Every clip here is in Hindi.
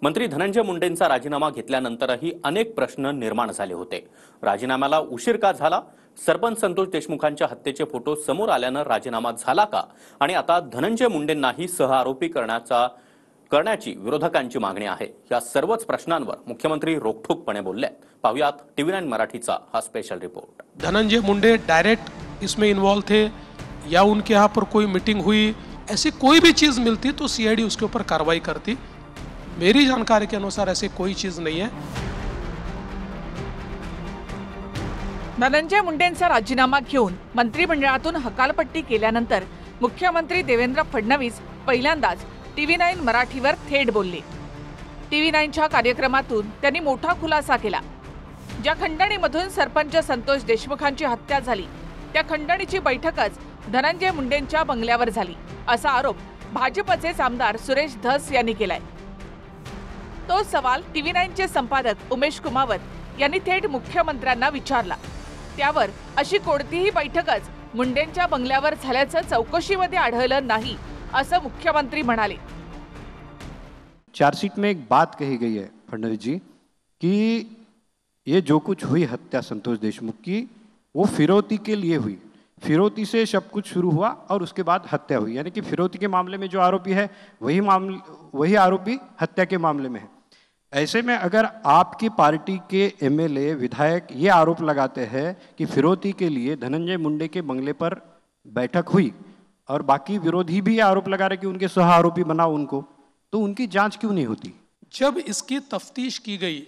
मंत्री धनंजय मुंडेंचा राजीनामा घेतल्यानंतरही अनेक प्रश्न निर्माण झाले होते। राजीनाम्याला उशीर का झाला? सरपंच संतोष देशमुखांच्या हत्येचे फोटो समोर आल्यानं राजीनामा झाला का? आणि आता धनंजय मुंडेंनाही सहआरोपी करण्याची विरोधकांची मागणी आहे। या सर्वच प्रश्नांवर मुख्यमंत्री रोखठोकपणे बोलले। पाहुयात TV9 मराठीचा हा special report. Dhananjay Munde direct इसमें इन्वॉल्व थे या उनके यहाँ पर कोई मीटिंग हुई, ऐसी कोई भी चीज मिलती तो सीआईडी उसके ऊपर कार्रवाई करती। मेरी जानकारी के अनुसार ऐसी कोई चीज नहीं है। धनंजय मुंडेंचा राजीनामा घेऊन मंत्रिमंडळातून हकालपट्टी केल्यानंतर मुख्यमंत्री देवेंद्र फडणवीस पहिल्यांदाच TV9 मराठीवर थेट बोलले। TV9च्या कार्यक्रमातून त्यांनी मोठा खुलासा केला। ज्या खंडणीमधून सरपंच संतोष देशमुखांची हत्या झाली त्या खंडणीची बैठकच धनंजय मुंडेंच्या बंगल्यावर झाली, असा आरोप भाजपचे आमदार सुरेश धस यांनी केलाय। तो सवाल TV9चे संपादक उमेश कुमावत यांनी थेट मुख्यमंत्र्यांना विचारला। त्यावर अशी कोणतीही बैठकच मुंडेंच्या बंगल्यावर झाल्याचं चौकशीमध्ये आढळलं नाही, असं मुख्यमंत्री म्हणाले। चार्जशीट में एक बात कही गई है फडणवीस जी कि ये जो कुछ हुई हत्या संतोष देशमुख की वो फिरौती के लिए हुई, फिरौती से सब कुछ शुरू हुआ और उसके बाद हत्या हुई। यानी कि फिरौती के मामले में जो आरोपी है वही आरोपी हत्या के मामले में है। ऐसे में अगर आपकी पार्टी के एमएलए विधायक ये आरोप लगाते हैं कि फिरौती के लिए धनंजय मुंडे के बंगले पर बैठक हुई और बाकी विरोधी भी आरोप लगा रहे कि उनके सह आरोपी बनाओ उनको, तो उनकी जांच क्यों नहीं होती? जब इसकी तफ्तीश की गई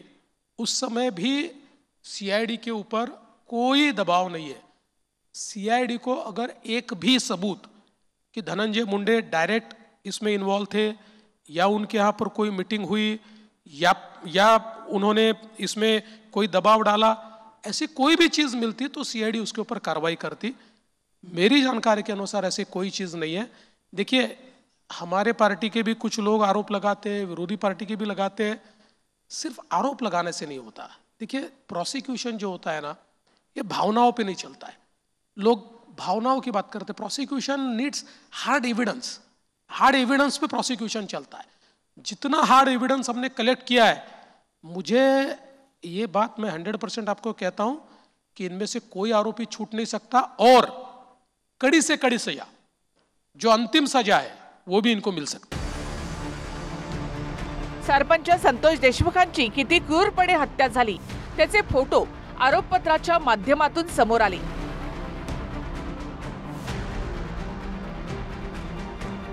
उस समय भी सीआईडी के ऊपर कोई दबाव नहीं है। सीआईडी को अगर एक भी सबूत कि धनंजय मुंडे डायरेक्ट इसमें इन्वॉल्व थे या उनके यहाँ पर कोई मीटिंग हुई या उन्होंने इसमें कोई दबाव डाला, ऐसी कोई भी चीज मिलती तो सीआईडी उसके ऊपर कार्रवाई करती। मेरी जानकारी के अनुसार ऐसी कोई चीज नहीं है। देखिए, हमारे पार्टी के भी कुछ लोग आरोप लगाते हैं, विरोधी पार्टी के भी लगाते हैं। सिर्फ आरोप लगाने से नहीं होता। देखिए, प्रोसिक्यूशन जो होता है ना, ये भावनाओं पे नहीं चलता है। लोग भावनाओं की बात करते हैं। Prosecution needs hard evidence, hard evidence पे प्रोसिक्यूशन चलता है। जितना हार्ड एविडेंस हमने कलेक्ट किया है, मुझे ये बात मैं 100% आपको कहता हूं कि इनमें से कोई आरोपी छूट नहीं सकता और कड़ी से कड़ी सजा, जो अंतिम सजा है, वो भी इनको मिल सकती। सरपंच संतोष देशमुखांची किती क्रूरपणे हत्या झाली त्याचे फोटो आरोपपत्राच्या माध्यमातून समोर आले।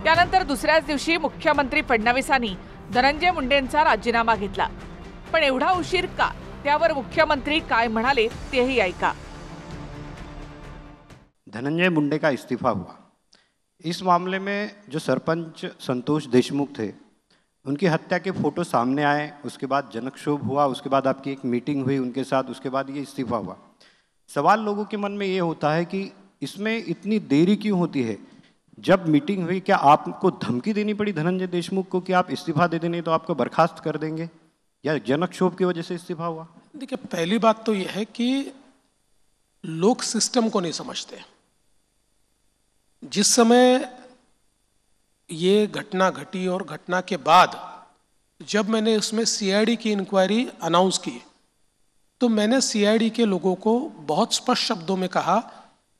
त्यानंतर दुसऱ्याच दिवशी मुख्यमंत्री फडणवीसांनी धनंजय मुंडेंचा राजीनामा घेतला। पण एवढा उशीर का? त्यावर मुख्यमंत्री काय म्हणाले तेही ऐका। धनंजय मुंडे का इस्तीफा हुआ। इस मामले में जो सरपंच संतोष देशमुख थे उनकी हत्या के फोटो सामने आए, उसके बाद जनक्षोभ हुआ, उसके बाद आपकी एक मीटिंग हुई उनके साथ, उसके बाद ये इस्तीफा हुआ। सवाल लोगों के मन में ये होता है कि इसमें इतनी देरी क्यों होती है? जब मीटिंग हुई, क्या आपको धमकी देनी पड़ी धनंजय देशमुख को कि आप इस्तीफा दे देंगे तो आपको बर्खास्त कर देंगे, या जनक्षोभ की वजह से इस्तीफा हुआ? देखिए, पहली बात तो यह है कि लोग सिस्टम को नहीं समझते। जिस समय ये घटना घटी और घटना के बाद जब मैंने उसमें सीआईडी की इंक्वायरी अनाउंस की तो मैंने सीआईडी के लोगों को बहुत स्पष्ट शब्दों में कहा,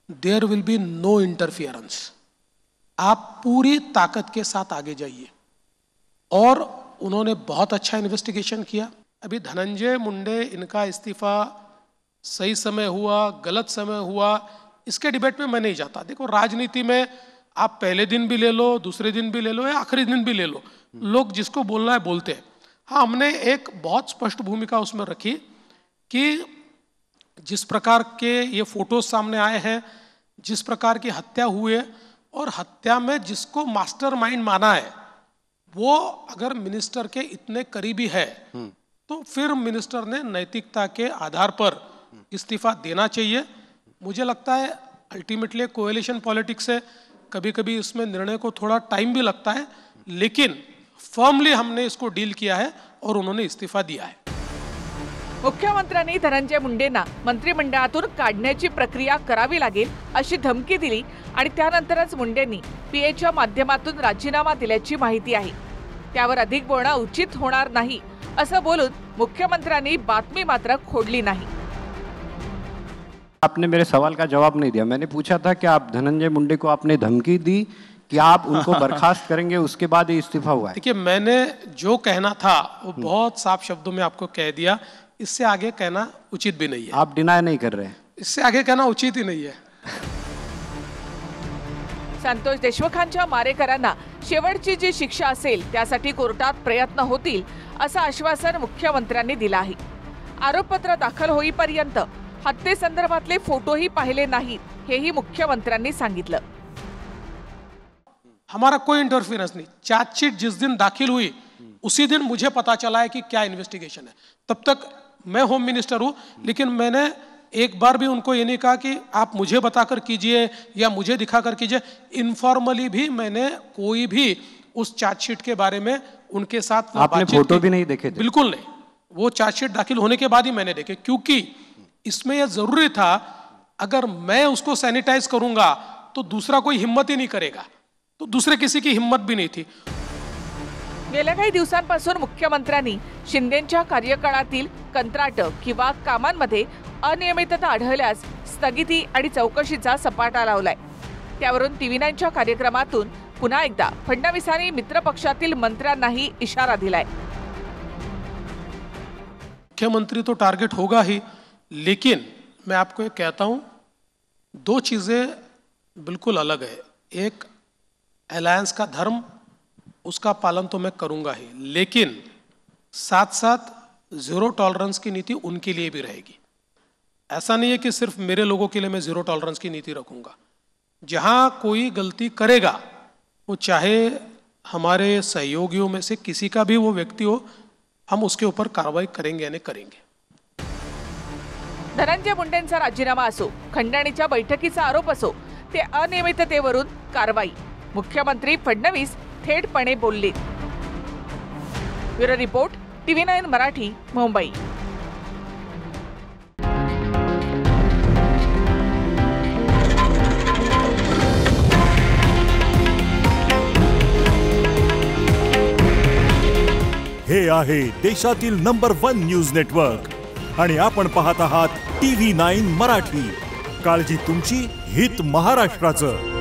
there will be no interference, आप पूरी ताकत के साथ आगे जाइए। और उन्होंने बहुत अच्छा इन्वेस्टिगेशन किया। अभी धनंजय मुंडे इनका इस्तीफा सही समय हुआ, गलत समय हुआ, इसके डिबेट में मैं नहीं जाता। देखो, राजनीति में आप पहले दिन भी ले लो, दूसरे दिन भी ले लो या आखिरी दिन भी ले लो, लोग जिसको बोलना है बोलते हैं। हाँ, हमने एक बहुत स्पष्ट भूमिका उसमें रखी कि जिस प्रकार के ये फोटोज सामने आए हैं, जिस प्रकार की हत्या हुई है और हत्या में जिसको मास्टरमाइंड माना है वो अगर मिनिस्टर के इतने करीबी है तो फिर मिनिस्टर ने नैतिकता के आधार पर इस्तीफा देना चाहिए। मुझे लगता है अल्टीमेटली कोएलिशन पॉलिटिक्स है, कभी कभी इसमें निर्णय को थोड़ा टाइम भी लगता है, लेकिन फर्मली हमने इसको डील किया है और उन्होंने इस्तीफा दिया है। मुख्यमंत्र्यांनी धनंजय मुंडेंना मंत्रिमंडळातून काढण्याची प्रक्रिया करावी लागेल अशी धमकी दिली आणि त्यानंतरच मुंडेंनी पीएच्या माध्यमातून राजीनामा दिल्याची माहिती आहे। त्यावर अधिक बोलणं उचित होणार नाही असं बोलून मुख्यमंत्र्यांनी बातमी मात्र खोडली नाही। आपने मेरे सवाल का जवाब नहीं दिया। मैंने पूछा था कि आप धनंजय मुंडे को आपने धमकी दी कि आप उनको बर्खास्त करेंगे, उसके बाद ये इस्तीफा हुआ है। देखिए, मैंने जो कहना था वो बहुत साफ शब्दों में आपको कह दिया। इससे आगे कहना उचित भी नहीं है। आप डिनाय नहीं कर रहे हैं? इससे आगे कहना उचित ही नहीं है। संतोष देशमुखांच्या मारेकरांना शेवटची जी शिक्षा असेल त्यासाठी कोर्टात प्रयत्न होतील असं आश्वासन मुख्यमंत्र्यांनी दिलं आहे। आरोपपत्र दाखल होईपर्यंत हत्येसंदर्भातले फोटोही पाहिले नाहीत हेही मुख्यमंत्र्यांनी सांगितलं। हमारा कोई इंटरफेरेंस नहीं। चार्जशीट जिस दिन दाखिल हुई उसी दिन मुझे पता चला है कि क्या इन्वेस्टिगेशन है। तब तक मैं होम मिनिस्टर हूं, लेकिन मैंने एक बार भी उनको ये नहीं कहा कि आप मुझे बताकर कीजिए या मुझे दिखाकर कीजिए। इनफॉर्मली भी मैंने कोई भी उस चार्जशीट के बारे में उनके साथ आपने फोटो भी नहीं देखे थे? बिल्कुल नहीं। वो चार्जशीट दाखिल होने के बाद ही मैंने देखे, क्योंकि इसमें यह जरूरी था अगर मैं उसको सैनिटाइज करूंगा तो दूसरा कोई हिम्मत ही नहीं करेगा, तो दूसरे किसी की हिम्मत भी नहीं थी। गेल्या काही दिवसांपासून मुख्यमंत्र्यांनी शिंदेंच्या कार्यकाळातील कंत्राट किंवा कामांमध्ये अनियमितता आढळल्यास स्थगिती आणि चौकशीचा सपाटा लावलाय। त्यावरून TV9च्या कार्यक्रमातून पुन्हा एकदा फडणवीसांनी मित्रपक्षातील मंत्र्यांनाही इशारा दिलाय। मुख्यमंत्री तो टारगेट होगा ही, लेकिन मैं आपको ये कहता हूं, दो चीजें बिल्कुल अलग है। एक, अलायंस का धर्म, उसका पालन तो मैं करूंगा ही, लेकिन साथ साथ जीरो टॉलरेंस की नीति उनके लिए भी रहेगी। ऐसा नहीं है कि सिर्फ मेरे लोगों के लिए मैं जीरो टॉलरेंस की नीति रखूंगा। जहां कोई गलती करेगा, वो चाहे हमारे सहयोगियों में से किसी का भी वो व्यक्ति हो, हम उसके ऊपर कार्रवाई करेंगे यानी करेंगे। धनंजय मुंडेंचा राजीनामा असो, खंडणीच्या बैठकीचा आरोप असो, ते अनियमिततेवरून कारवाई, मुख्यमंत्री फडणवीस थेटपणे बोलले। Bureau report, TV9 Marathi, Mumbai. हे आहे देशातील नंबर 1 न्यूज नेटवर्क आणि आपण पाहत आहात TV9 मराठी। काळजी तुमची, हित महाराष्ट्राचं।